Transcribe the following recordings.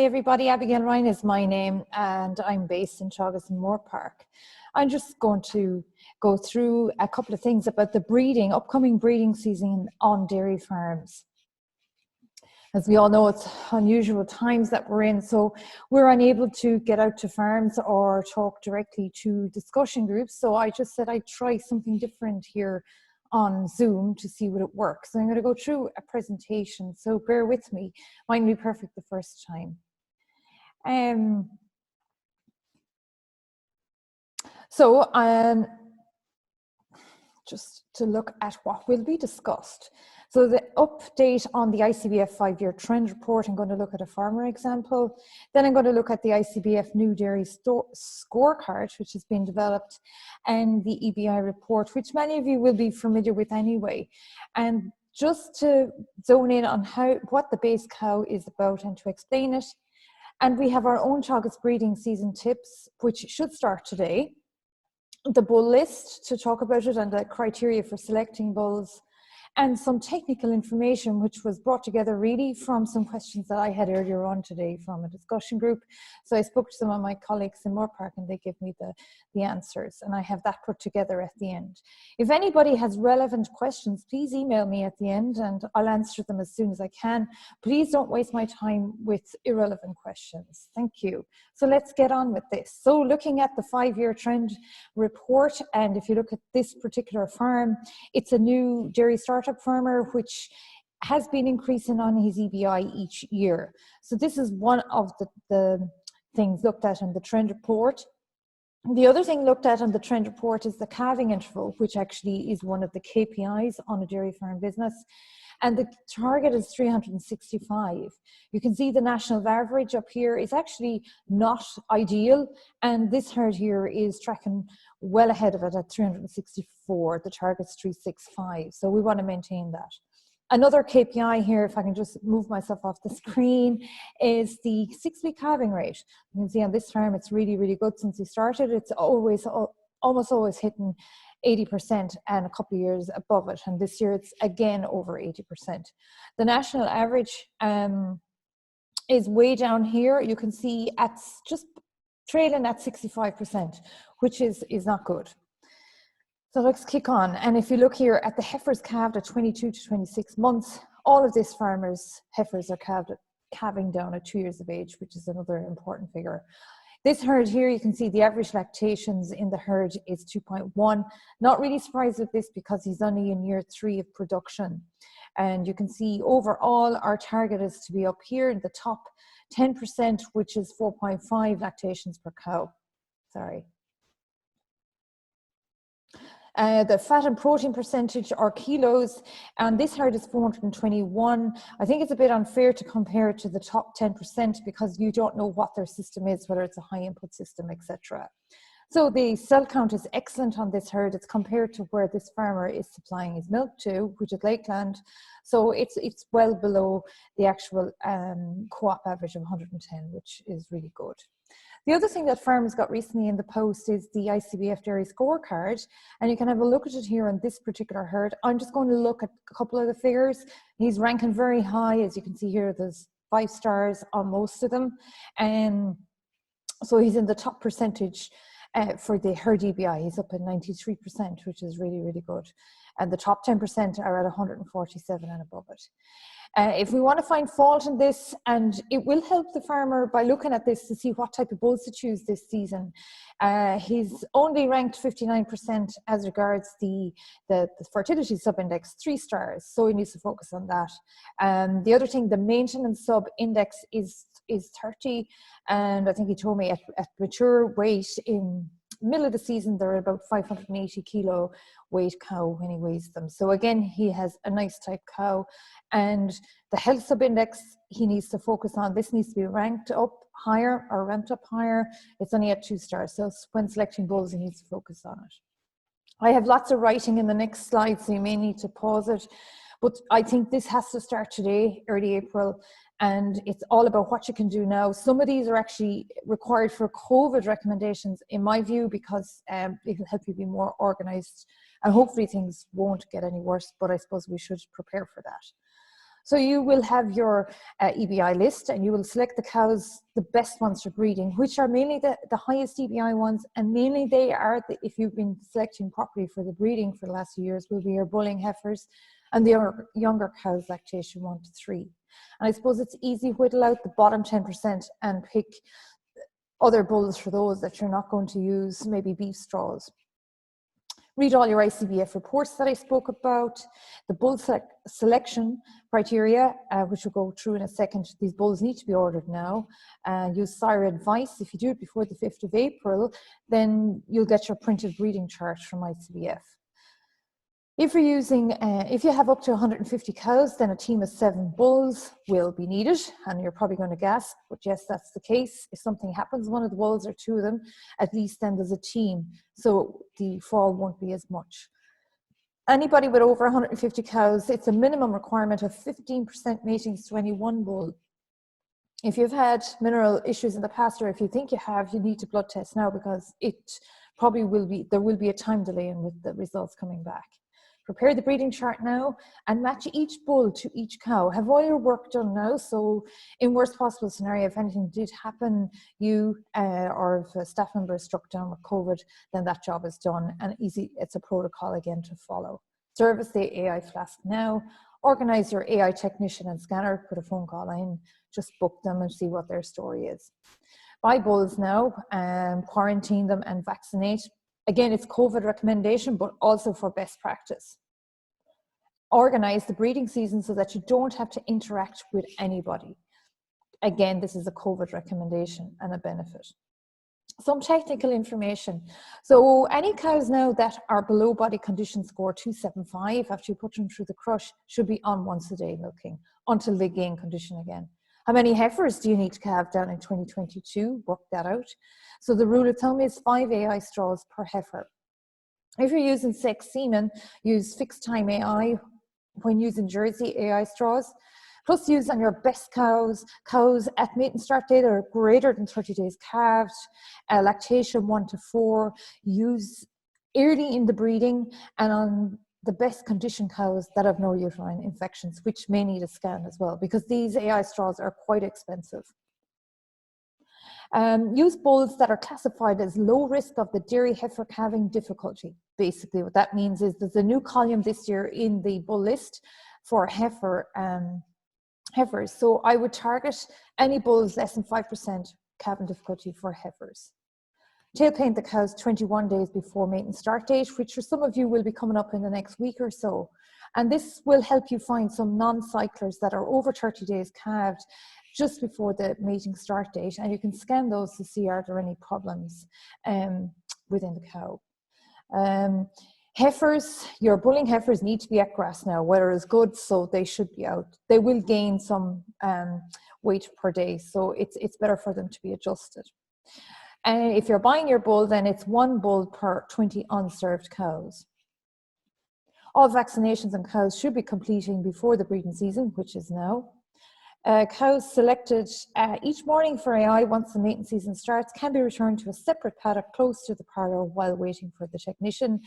everybody, Abigail Ryan is my name and I'm based in Teagasc in Moorepark. I'm just going to go through a couple of things about the upcoming breeding season on dairy farms. As we all know, it's unusual times that we're in, so we're unable to get out to farms or talk directly to discussion groups. So I just said I'd try something different here on Zoom to see what it works. So I'm going to go through a presentation, so bear with me. Mine will be perfect the first time. Just to look at what will be discussed. So the update on the ICBF 5-year trend report, I'm going to look at a farmer example. Then I'm going to look at the ICBF new dairy scorecard, which has been developed, and the EBI report, which many of you will be familiar with anyway. And just to zone in on what the base cow is about and to explain it. And we have our own Teagasc breeding season tips, which should start today. The bull list to talk about it and the criteria for selecting bulls, and some technical information which was brought together really from some questions that I had earlier on today from a discussion group. So I spoke to some of my colleagues in Moorepark and they gave me the answers, and I have that put together at the end. If anybody has relevant questions, please email me at the end and I'll answer them as soon as I can. Please don't waste my time with irrelevant questions. Thank you. So let's get on with this. So looking at the 5-year trend report, and if you look at this particular farm, it's a new dairy startup farmer which has been increasing on his EBI each year. So this is one of the things looked at in the trend report. The other thing looked at on the trend report is the calving interval, which actually is one of the KPIs on a dairy farm business. And the target is 365. You can see the national average up here is actually not ideal. And this herd here is tracking well ahead of it at 364. The target's 365. So we want to maintain that. Another KPI here, if I can just move myself off the screen, is the 6-week calving rate. You can see on this farm, it's really, really good since we started. It's almost always hitting 80% and a couple of years above it, and this year it's again over 80%. The national average is way down here. You can see it's just trailing at 65%, which is not good. So let's kick on. And if you look here at the heifers calved at 22 to 26 months, all of this farmers' heifers are calving down at 2 years of age, which is another important figure. This herd here, you can see the average lactations in the herd is 2.1. Not really surprised with this because he's only in year 3 of production. And you can see overall our target is to be up here in the top 10%, which is 4.5 lactations per cow. Sorry. The fat and protein percentage or kilos, and this herd is 421. I think it's a bit unfair to compare it to the top 10% because you don't know what their system is, whether it's a high input system, etc. So the cell count is excellent on this herd. It's compared to where this farmer is supplying his milk to, which is Lakeland. So it's well below the actual co-op average of 110, which is really good. The other thing that farmers got recently in the post is the ICBF dairy scorecard, and you can have a look at it here on this particular herd. I'm just going to look at a couple of the figures. He's ranking very high, as you can see here. There's 5 stars on most of them, and so he's in the top percentage for the herd EBI. He's up at 93%, which is really, really good. And the top 10% are at 147 and above it. If we want to find fault in this, and it will help the farmer by looking at this to see what type of bulls to choose this season. He's only ranked 59% as regards the fertility sub-index, 3 stars, so he needs to focus on that. The other thing, the maintenance sub-index is 30, and I think he told me at mature weight in middle of the season they're about 580 kilo weight cow when he weighs them. So again, he has a nice type cow, and the health sub-index he needs to focus on. This needs to be ranked up higher or ramped up higher. It's only at 2 stars, so when selecting bulls he needs to focus on it. I have lots of writing in the next slide, so you may need to pause it, but I think this has to start today, early April, and it's all about what you can do now. Some of these are actually required for COVID recommendations, in my view, because it will help you be more organized, and hopefully things won't get any worse, but I suppose we should prepare for that. So you will have your EBI list, and you will select the cows, the best ones for breeding, which are mainly the highest EBI ones, and mainly they are, if you've been selecting properly for the breeding for the last few years, will be your bulling heifers and the younger cows, lactation 1 to 3. And I suppose it's easy to whittle out the bottom 10% and pick other bulls for those that you're not going to use, maybe beef straws. Read all your ICBF reports that I spoke about, the bull selection criteria, which we'll go through in a second. These bulls need to be ordered now. Use SIRE advice. If you do it before the 5th of April, then you'll get your printed breeding chart from ICBF. If you're using, if you have up to 150 cows, then a team of 7 bulls will be needed, and you're probably going to gasp, but yes, that's the case. If something happens, one of the bulls or 2 of them, at least then there's a team, so the fall won't be as much. Anybody with over 150 cows, it's a minimum requirement of 15% matings to any one bull. If you've had mineral issues in the past, or if you think you have, you need to blood test now, because it probably will be, there will be a time delay in with the results coming back. Prepare the breeding chart now and match each bull to each cow. Have all your work done now, so in worst possible scenario, if anything did happen, you or if a staff member is struck down with COVID, then that job is done, and easy. It's a protocol again to follow. Service the AI flask now. Organize your AI technician and scanner. Put a phone call in. Just book them and see what their story is. Buy bulls now, quarantine them and vaccinate. Again, it's COVID recommendation, but also for best practice. Organize the breeding season so that you don't have to interact with anybody. Again, this is a COVID recommendation and a benefit. Some technical information. So any cows now that are below body condition score 275 after you put them through the crush should be on once a day milking until they gain condition again. How many heifers do you need to have down in 2022? Work that out. So the rule of thumb is 5 AI straws per heifer. If you're using sex semen, use fixed time AI when using Jersey AI straws. Plus use on your best cows at mating start date are greater than 30 days calved, lactation 1 to 4, use early in the breeding, and on the best condition cows that have no uterine infections, which may need a scan as well, because these AI straws are quite expensive. Use bulls that are classified as low risk of the dairy heifer calving difficulty. Basically what that means is there's a new column this year in the bull list for heifers. So I would target any bulls less than 5% calving difficulty for heifers. Tail paint the cows 21 days before mating start date, which for some of you will be coming up in the next week or so. And this will help you find some non-cyclers that are over 30 days calved just before the mating start date. And you can scan those to see are there any problems within the cow. Heifers, your bulling heifers need to be at grass now. Weather is good, so they should be out. They will gain some weight per day, so it's better for them to be adjusted. And if you're buying your bull, then it's 1 bull per 20 unserved cows. All vaccinations on cows should be completing before the breeding season, which is now. Cows selected each morning for AI once the mating season starts can be returned to a separate paddock close to the parlour while waiting for the technician.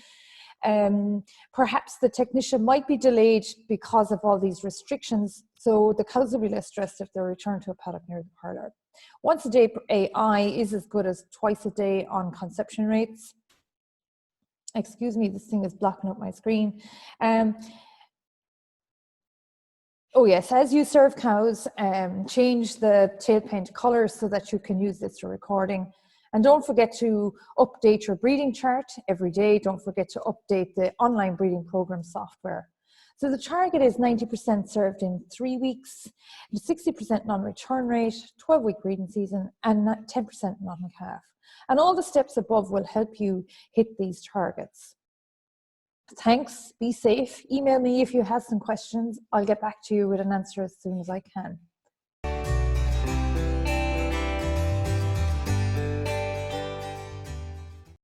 Perhaps the technician might be delayed because of all these restrictions, so the cows will be less stressed if they're returned to a paddock near the parlour. Once a day AI is as good as twice a day on conception rates. Excuse me, this thing is blocking up my screen. Oh yes, as you serve cows, change the tail paint color so that you can use this for recording. And don't forget to update your breeding chart every day. Don't forget to update the online breeding program software. So the target is 90% served in 3 weeks, 60% non-return rate, 12-week breeding season, and 10% non-calf. And all the steps above will help you hit these targets. Thanks, be safe. Email me if you have some questions. I'll get back to you with an answer as soon as I can.